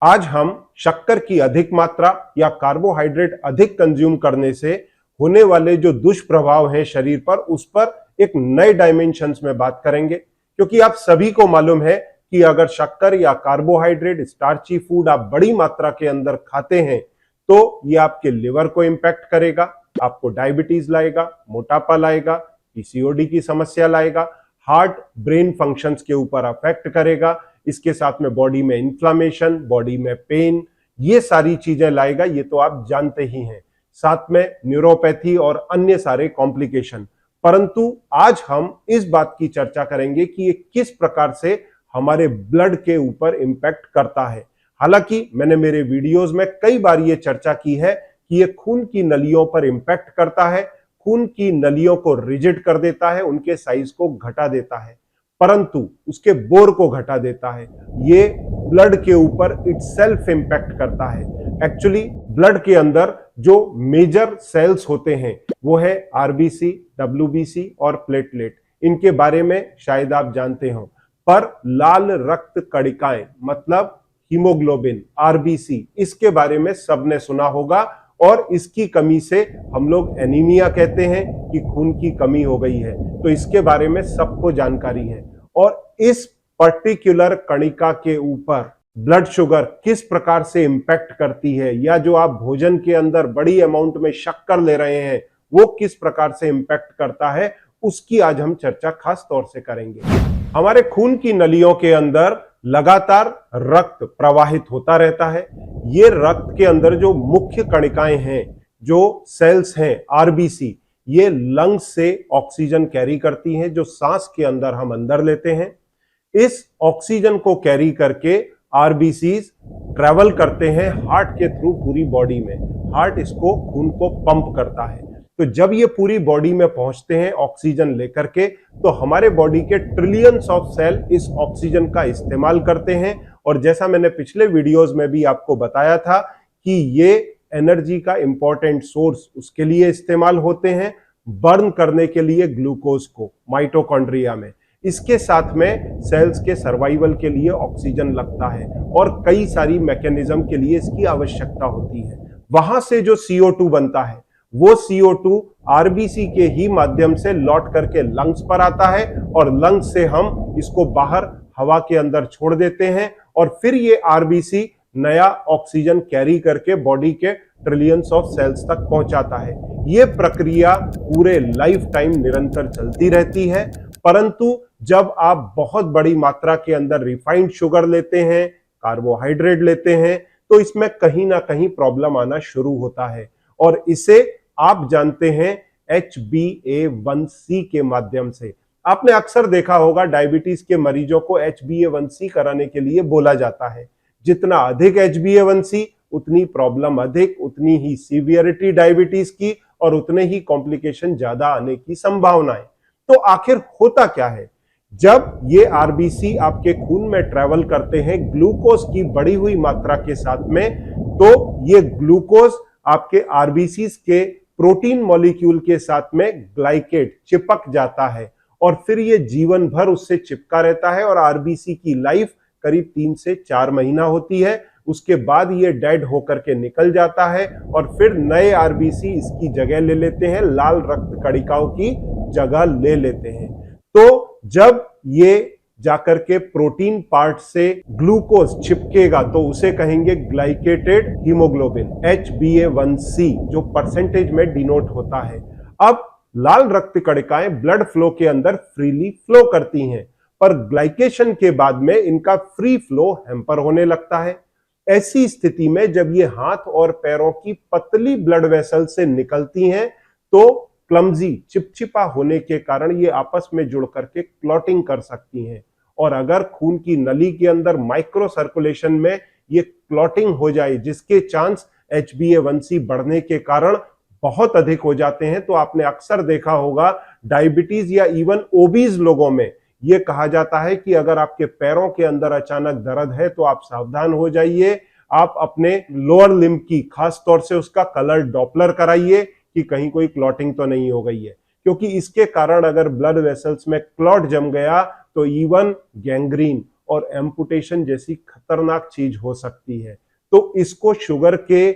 आज हम शक्कर की अधिक मात्रा या कार्बोहाइड्रेट अधिक कंज्यूम करने से होने वाले जो दुष्प्रभाव हैं शरीर पर, उस पर एक नए डायमेंशंस में बात करेंगे। क्योंकि आप सभी को मालूम है कि अगर शक्कर या कार्बोहाइड्रेट, स्टार्ची फूड आप बड़ी मात्रा के अंदर खाते हैं तो ये आपके लिवर को इंपैक्ट करेगा, आपको डायबिटीज लाएगा, मोटापा लाएगा, पीसीओडी की समस्या लाएगा, हार्ट ब्रेन फंक्शंस के ऊपर अफेक्ट करेगा, इसके साथ में बॉडी में इन्फ्लामेशन, बॉडी में पेन, ये सारी चीजें लाएगा। ये तो आप जानते ही हैं। साथ में न्यूरोपैथी और अन्य सारे कॉम्प्लिकेशन। परंतु आज हम इस बात की चर्चा करेंगे कि ये किस प्रकार से हमारे ब्लड के ऊपर इंपैक्ट करता है। हालांकि मैंने मेरे वीडियोस में कई बार ये चर्चा की है कि ये खून की नलियों पर इंपैक्ट करता है, खून की नलियों को रिजिड कर देता है, उनके साइज को घटा देता है, परंतु उसके बोर को घटा देता है। ये ब्लड के ऊपर इटसेल्फ इंपैक्ट करता है। एक्चुअली ब्लड के अंदर जो मेजर सेल्स होते हैं वो है आरबीसी, डब्ल्यूबीसी और प्लेटलेट। इनके बारे में शायद आप जानते हो, पर लाल रक्त कणिकाएं मतलब हीमोग्लोबिन, आरबीसी, इसके बारे में सबने सुना होगा। और इसकी कमी से हम लोग एनीमिया कहते हैं कि खून की कमी हो गई है, तो इसके बारे में सबको जानकारी है। और इस पर्टिकुलर कणिका के ऊपर ब्लड शुगर किस प्रकार से इंपैक्ट करती है, या जो आप भोजन के अंदर बड़ी अमाउंट में शक्कर ले रहे हैं वो किस प्रकार से इंपैक्ट करता है, उसकी आज हम चर्चा खास तौर से करेंगे। हमारे खून की नलियों के अंदर लगातार रक्त प्रवाहित होता रहता है। ये रक्त के अंदर जो मुख्य कणिकाएं हैं, जो सेल्स हैं आरबीसी, ये लंग्स से ऑक्सीजन कैरी करती हैं, जो सांस के अंदर हम अंदर लेते हैं। इस ऑक्सीजन को कैरी करके आरबीसीज ट्रेवल करते हैं हार्ट के थ्रू पूरी बॉडी में। हार्ट इसको खून को पंप करता है। तो जब ये पूरी बॉडी में पहुंचते हैं ऑक्सीजन लेकर के, तो हमारे बॉडी के ट्रिलियंस ऑफ सेल इस ऑक्सीजन का इस्तेमाल करते हैं। और जैसा मैंने पिछले वीडियोस में भी आपको बताया था कि ये एनर्जी का इंपॉर्टेंट सोर्स उसके लिए इस्तेमाल होते हैं, बर्न करने के लिए ग्लूकोज को माइटोकॉन्ड्रिया में। इसके साथ में सेल्स के सर्वाइवल के लिए ऑक्सीजन लगता है और कई सारी मैकेनिज्म के लिए इसकी आवश्यकता होती है। वहां से जो CO2 बनता है वो CO2 आरबीसी के ही माध्यम से लौट करके लंग्स पर आता है और लंग्स से हम इसको बाहर हवा के अंदर छोड़ देते हैं और फिर ये आरबीसी नया ऑक्सीजन कैरी करके बॉडी के ट्रिलियंस ऑफ सेल्स तक पहुंचाता है। ये प्रक्रिया पूरे लाइफ टाइम निरंतर चलती रहती है। परंतु जब आप बहुत बड़ी मात्रा के अंदर रिफाइंड शुगर लेते हैं, कार्बोहाइड्रेट लेते हैं, तो इसमें कहीं ना कहीं प्रॉब्लम आना शुरू होता है और इसे आप जानते हैं HbA1c के माध्यम से। आपने अक्सर देखा होगा डायबिटीज के मरीजों को HbA1c कराने के लिए बोला जाता है। जितना अधिक HbA1c उतनी प्रॉब्लम अधिक, उतनी ही सीवियरिटी डायबिटीज की और उतने ही कॉम्प्लिकेशन ज्यादा आने की संभावनाएं। तो आखिर होता क्या है? जब ये आरबीसी आपके खून में ट्रेवल करते हैं ग्लूकोज की बढ़ी हुई मात्रा के साथ में, तो ये ग्लूकोज आपके आरबीसी के प्रोटीन मॉलिक्यूल के साथ में ग्लाइकेट चिपक जाता है और फिर ये जीवन भर उससे चिपका रहता है और आरबीसी की लाइफ करीब 3 से 4 महीना होती है। उसके बाद ये डेड होकर के निकल जाता है और फिर नए आरबीसी इसकी जगह ले लेते हैं, लाल रक्त कणिकाओं की जगह ले लेते हैं। तो जब ये जाकर के प्रोटीन पार्ट से ग्लूकोज चिपकेगा तो उसे कहेंगे ग्लाइकेटेड हीमोग्लोबिन, HbA1c, जो परसेंटेज में डिनोट होता है। अब लाल रक्त कणिकाएं ब्लड फ्लो के अंदर फ्रीली फ्लो करती हैं, पर ग्लाइकेशन के बाद में इनका फ्री फ्लो हैम्पर होने लगता है। ऐसी स्थिति में जब ये हाथ और पैरों की पतली ब्लड वेसल से निकलती हैं तो क्लमजी, चिपचिपा होने के कारण ये आपस में जुड़ करके क्लॉटिंग कर सकती हैं। और अगर खून की नली के अंदर माइक्रो सर्कुलेशन में ये क्लॉटिंग हो जाए, जिसके चांस HbA1c बढ़ने के कारण बहुत अधिक हो जाते हैं, तो आपने अक्सर देखा होगा डायबिटीज या इवन ओबीज लोगों में ये कहा जाता है कि अगर आपके पैरों के अंदर अचानक दर्द है तो आप सावधान हो जाइए। आप अपने लोअर लिम्ब की खास तौर से उसका कलर डॉपलर कराइए कि कहीं कोई क्लॉटिंग तो नहीं हो गई है, क्योंकि इसके कारण अगर ब्लड वेसल्स में क्लॉट जम गया तो इवन गैंग्रीन और एम्पुटेशन जैसी खतरनाक चीज हो सकती है। तो इसको शुगर के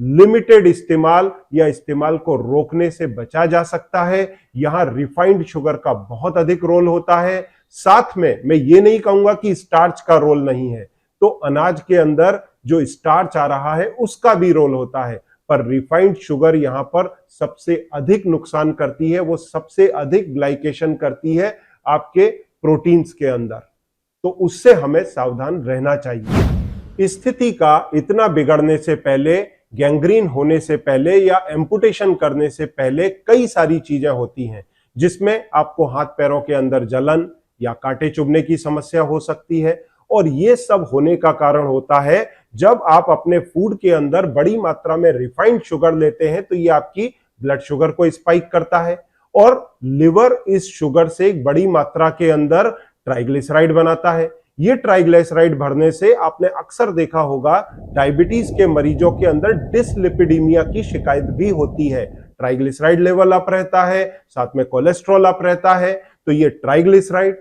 लिमिटेड इस्तेमाल या इस्तेमाल को रोकने से बचा जा सकता है। यहां रिफाइंड शुगर का बहुत अधिक रोल होता है। साथ में मैं ये नहीं कहूंगा कि स्टार्च का रोल नहीं है, तो अनाज के अंदर जो स्टार्च आ रहा है उसका भी रोल होता है, पर रिफाइंड शुगर यहां पर सबसे अधिक नुकसान करती है, वो सबसे अधिक ग्लाइकेशन करती है आपके प्रोटीन्स के अंदर। तो उससे हमें सावधान रहना चाहिए। स्थिति का इतना बिगड़ने से पहले, गैंग्रीन होने से पहले या एम्पुटेशन करने से पहले कई सारी चीजें होती हैं, जिसमें आपको हाथ पैरों के अंदर जलन या कांटे चुभने की समस्या हो सकती है। और ये सब होने का कारण होता है जब आप अपने फूड के अंदर बड़ी मात्रा में रिफाइंड शुगर लेते हैं, तो ये आपकी ब्लड शुगर को स्पाइक करता है और लिवर इस शुगर से एक बड़ी मात्रा के अंदर ट्राइग्लिसराइड बनाता है। ये ट्राइग्लिसराइड बढ़ने से आपने अक्सर देखा होगा डायबिटीज के मरीजों के अंदर डिसलिपिडीमिया की शिकायत भी होती है। ट्राइग्लिसराइड लेवल अप रहता है, साथ में कोलेस्ट्रॉल अप रहता है। तो ये ट्राइग्लिसराइड,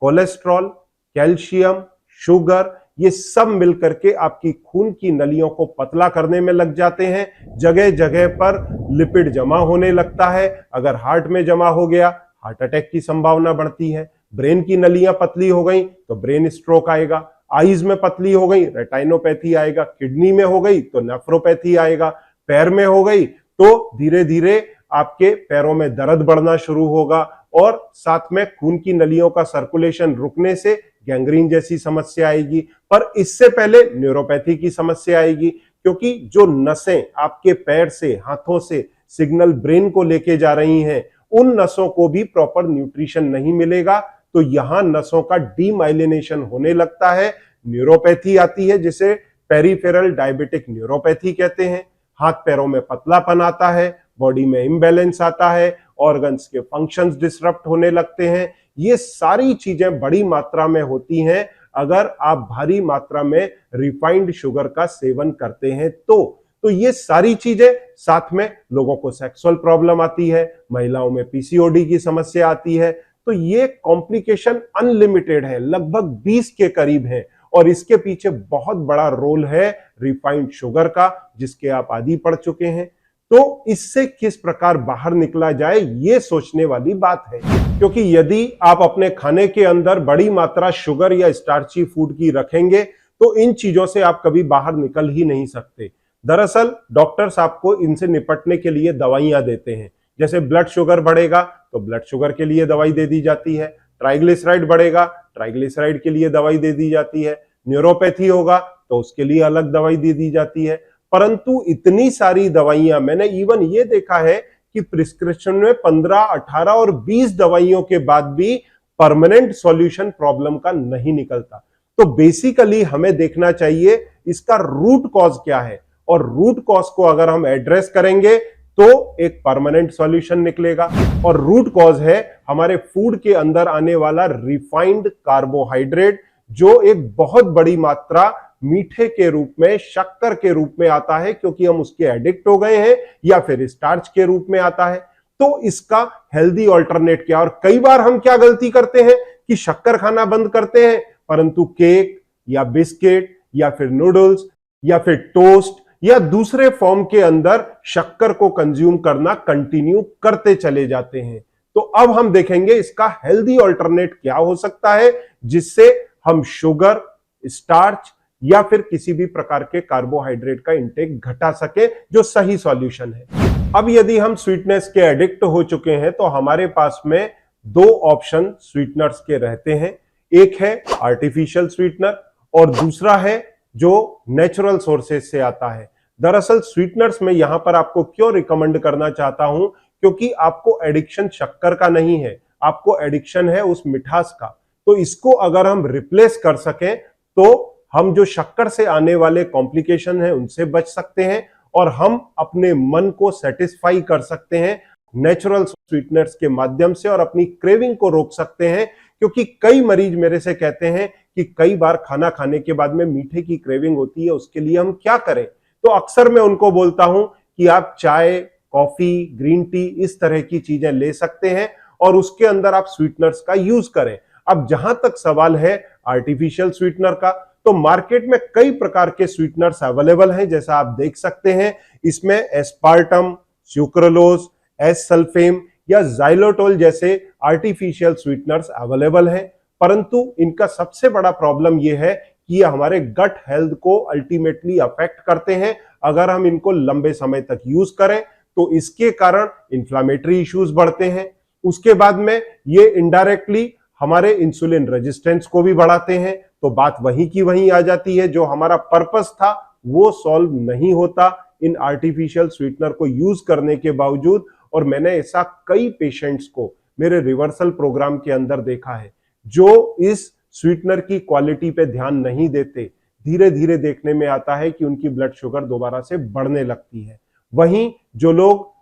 कोलेस्ट्रॉल, कैल्शियम, शुगर, ये सब मिलकर के आपकी खून की नलियों को पतला करने में लग जाते हैं। जगह जगह पर लिपिड जमा होने लगता है। अगर हार्ट में जमा हो गया, हार्ट अटैक की संभावना बढ़ती है। ब्रेन की नलियां पतली हो गई तो ब्रेन स्ट्रोक आएगा। आईज में पतली हो गई, रेटाइनोपैथी आएगा। किडनी में हो गई तो नेफ्रोपैथी आएगा। पैर में हो गई तो धीरे धीरे आपके पैरों में दर्द बढ़ना शुरू होगा और साथ में खून की नलियों का सर्कुलेशन रुकने से गैंग्रीन जैसी समस्या आएगी। पर इससे पहले न्यूरोपैथी की समस्या आएगी, क्योंकि जो नसें आपके पैर से, हाथों से सिग्नल ब्रेन को लेके जा रही हैं, उन नसों को भी प्रॉपर न्यूट्रिशन नहीं मिलेगा, तो यहां नसों का डीमाइलिनेशन होने लगता है। न्यूरोपैथी आती है, जिसे पेरिफेरल डायबिटिक न्यूरोपैथी कहते हैं। हाथ पैरों में पतलापन आता है, बॉडी में इम्बैलेंस आता है, ऑर्गन्स के फंक्शंस डिसरप्ट होने लगते हैं। ये सारी चीजें बड़ी मात्रा में होती हैं अगर आप भारी मात्रा में रिफाइंड शुगर का सेवन करते हैं तो ये सारी चीजें, साथ में लोगों को सेक्सुअल प्रॉब्लम आती है, महिलाओं में पीसीओडी की समस्या आती है। तो ये कॉम्प्लिकेशन अनलिमिटेड है, लगभग 20 के करीब है और इसके पीछे बहुत बड़ा रोल है रिफाइंड शुगर का, जिसके आप आदी पड़ चुके हैं। तो इससे किस प्रकार बाहर निकला जाए, ये सोचने वाली बात है, क्योंकि यदि आप अपने खाने के अंदर बड़ी मात्रा शुगर या स्टार्ची फूड की रखेंगे तो इन चीजों से आप कभी बाहर निकल ही नहीं सकते। दरअसल डॉक्टर्स आपको इनसे निपटने के लिए दवाइयां देते हैं। जैसे ब्लड शुगर बढ़ेगा तो ब्लड शुगर के लिए दवाई दे दी जाती है, ट्राइग्लिसराइड बढ़ेगा, ट्राइग्लिसराइड के लिए दवाई दे दी जाती है, न्यूरोपैथी होगा तो उसके लिए अलग दवाई दे दी जाती है। परंतु इतनी सारी दवाइयां, मैंने इवन ये देखा है कि प्रिस्क्रिप्शन में 15, 18 और 20 दवाइयों के बाद भी परमानेंट सॉल्यूशन प्रॉब्लम का नहीं निकलता। तो बेसिकली हमें देखना चाहिए इसका रूट कॉज क्या है, और रूट कॉज को अगर हम एड्रेस करेंगे तो एक परमानेंट सॉल्यूशन निकलेगा। और रूट कॉज है हमारे फूड के अंदर आने वाला रिफाइंड कार्बोहाइड्रेट, जो एक बहुत बड़ी मात्रा मीठे के रूप में, शक्कर के रूप में आता है, क्योंकि हम उसके एडिक्ट हो गए हैं, या फिर स्टार्च के रूप में आता है। तो इसका हेल्दी ऑल्टरनेट क्या? और कई बार हम क्या गलती करते हैं कि शक्कर खाना बंद करते हैं, परंतु केक या बिस्किट या फिर नूडल्स या फिर टोस्ट या दूसरे फॉर्म के अंदर शक्कर को कंज्यूम करना कंटिन्यू करते चले जाते हैं। तो अब हम देखेंगे इसका हेल्दी ऑल्टरनेट क्या हो सकता है, जिससे हम शुगर, स्टार्च या फिर किसी भी प्रकार के कार्बोहाइड्रेट का इंटेक घटा सके, जो सही सॉल्यूशन है। अब यदि हम स्वीटनेस के एडिक्ट हो चुके हैं तो हमारे पास में दो ऑप्शन स्वीटनर्स के रहते हैं। एक है आर्टिफिशियल स्वीटनर और दूसरा है जो नेचुरल सोर्सेज से आता है। दरअसल स्वीटनर्स में यहां पर आपको क्यों रिकमेंड करना चाहता हूं, क्योंकि आपको एडिक्शन शक्कर का नहीं है, आपको एडिक्शन है उस मिठास का। तो इसको अगर हम रिप्लेस कर सकें तो हम जो शक्कर से आने वाले कॉम्प्लिकेशन हैं उनसे बच सकते हैं और हम अपने मन को सेटिस्फाई कर सकते हैं नेचुरल स्वीटनर्स के माध्यम से और अपनी क्रेविंग को रोक सकते हैं। क्योंकि कई मरीज मेरे से कहते हैं कि कई बार खाना खाने के बाद में मीठे की क्रेविंग होती है, उसके लिए हम क्या करें? तो अक्सर मैं उनको बोलता हूं कि आप चाय, कॉफी, ग्रीन टी इस तरह की चीजें ले सकते हैं और उसके अंदर आप स्वीटनर्स का यूज करें। अब जहां तक सवाल है आर्टिफिशियल स्वीटनर का। तो मार्केट में कई प्रकार के स्वीटनर्स अवेलेबल हैं, जैसा आप देख सकते हैं। इसमें एस्पार्टम, सुक्रोलोज, एस सल्फेम या जाइलोटोल जैसे आर्टिफिशियल स्वीटनर्स अवेलेबल हैं, परंतु इनका सबसे बड़ा प्रॉब्लम यह है कि ये हमारे गट हेल्थ को अल्टीमेटली अफेक्ट करते हैं। अगर हम इनको लंबे समय तक यूज करें तो इसके कारण इंफ्लेमेटरी इश्यूज बढ़ते हैं। उसके बाद में ये इनडायरेक्टली हमारे इंसुलिन रेजिस्टेंस को भी बढ़ाते हैं। तो बात वहीं की वहीं आ जाती है, जो हमारा पर्पस था वो सॉल्व नहीं होता इन आर्टिफिशियल स्वीटनर को यूज करने के बावजूद। और मैंने ऐसा कई पेशेंट्स को मेरे रिवर्सल प्रोग्राम के अंदर देखा है जो इस स्वीटनर की क्वालिटी पे ध्यान नहीं देते। धीरे धीरे देखने में आता है कि उनकी ब्लड शुगर दोबारा से बढ़ने लगती है। वहीं जो लोग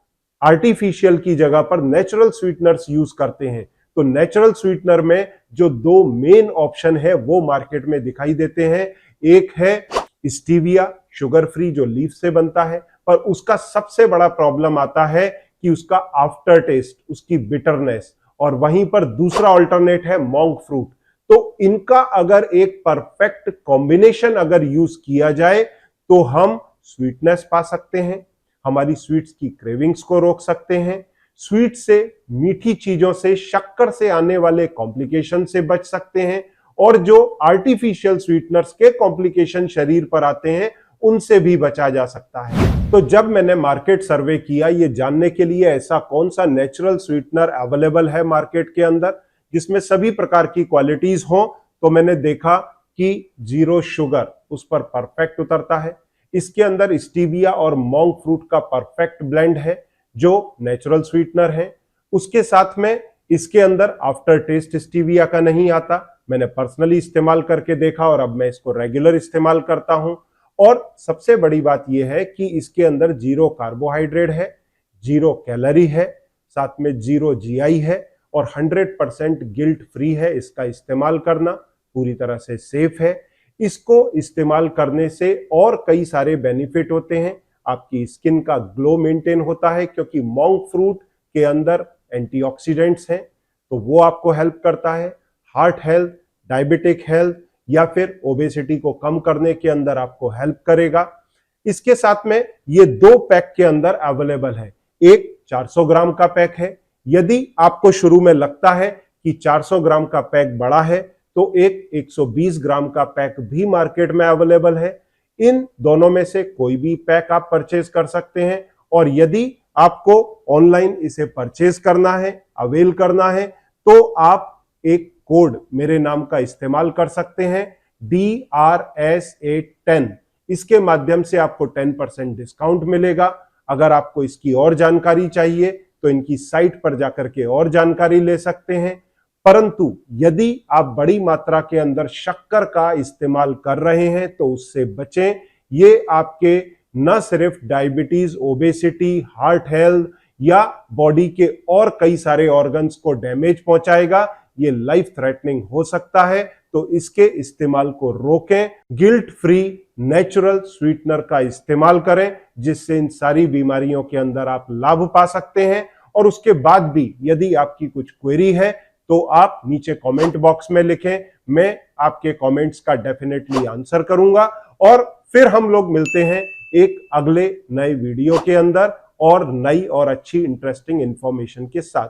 आर्टिफिशियल की जगह पर नेचुरल स्वीटनर्स यूज करते हैं, तो नेचुरल स्वीटनर में जो दो मेन ऑप्शन है वो मार्केट में दिखाई देते हैं। एक है स्टीविया, शुगर फ्री, जो लीफ से बनता है, पर उसका सबसे बड़ा प्रॉब्लम आता है कि उसका आफ्टर टेस्ट, उसकी बिटरनेस। और वहीं पर दूसरा अल्टरनेट है मोंक फ्रूट। तो इनका अगर एक परफेक्ट कॉम्बिनेशन अगर यूज किया जाए तो हम स्वीटनेस पा सकते हैं, हमारी स्वीट्स की क्रेविंग्स को रोक सकते हैं, स्वीट से, मीठी चीजों से, शक्कर से आने वाले कॉम्प्लिकेशन से बच सकते हैं, और जो आर्टिफिशियल स्वीटनर्स के कॉम्प्लिकेशन शरीर पर आते हैं उनसे भी बचा जा सकता है। तो जब मैंने मार्केट सर्वे किया ये जानने के लिए ऐसा कौन सा नेचुरल स्वीटनर अवेलेबल है मार्केट के अंदर जिसमें सभी प्रकार की क्वालिटीज हो, तो मैंने देखा कि जीरो शुगर उस पर परफेक्ट उतरता है। इसके अंदर स्टीविया और मोंक फ्रूट का परफेक्ट ब्लेंड है जो नेचुरल स्वीटनर है। उसके साथ में इसके अंदर आफ्टर टेस्ट स्टीविया का नहीं आता। मैंने पर्सनली इस्तेमाल करके देखा और अब मैं इसको रेगुलर इस्तेमाल करता हूं। और सबसे बड़ी बात यह है कि इसके अंदर जीरो कार्बोहाइड्रेट है, जीरो कैलोरी है, साथ में जीरो जीआई है और 100% गिल्ट फ्री है। इसका इस्तेमाल करना पूरी तरह से सेफ है। इसको इस्तेमाल करने से और कई सारे बेनिफिट होते हैं। आपकी स्किन का ग्लो मेंटेन होता है क्योंकि मोंक फ्रूट के अंदर एंटीऑक्सीडेंट्स हैं, तो वो आपको हेल्प करता है। हार्ट हेल्थ, डायबिटिक हेल्थ या फिर ओबेसिटी को कम करने के अंदर आपको हेल्प करेगा। इसके साथ में ये दो पैक के अंदर अवेलेबल है। एक 400 ग्राम का पैक है। यदि आपको शुरू में लगता है कि 400 ग्राम का पैक बड़ा है तो एक 120 ग्राम का पैक भी मार्केट में अवेलेबल है। इन दोनों में से कोई भी पैक आप परचेज कर सकते हैं। और यदि आपको ऑनलाइन इसे परचेज करना है, अवेल करना है, तो आप एक कोड मेरे नाम का इस्तेमाल कर सकते हैं, DRS810। इसके माध्यम से आपको 10% डिस्काउंट मिलेगा। अगर आपको इसकी और जानकारी चाहिए तो इनकी साइट पर जाकर के और जानकारी ले सकते हैं। परंतु यदि आप बड़ी मात्रा के अंदर शक्कर का इस्तेमाल कर रहे हैं तो उससे बचें। ये आपके न सिर्फ डायबिटीज, ओबेसिटी, हार्ट हेल्थ या बॉडी के और कई सारे ऑर्गन्स को डैमेज पहुंचाएगा। ये लाइफ थ्रेटनिंग हो सकता है, तो इसके इस्तेमाल को रोकें। गिल्ट फ्री नेचुरल स्वीटनर का इस्तेमाल करें, जिससे इन सारी बीमारियों के अंदर आप लाभ पा सकते हैं। और उसके बाद भी यदि आपकी कुछ क्वेरी है तो आप नीचे कमेंट बॉक्स में लिखें, मैं आपके कमेंट्स का डेफिनेटली आंसर करूंगा। और फिर हम लोग मिलते हैं एक अगले नए वीडियो के अंदर और नई और अच्छी इंटरेस्टिंग इंफॉर्मेशन के साथ।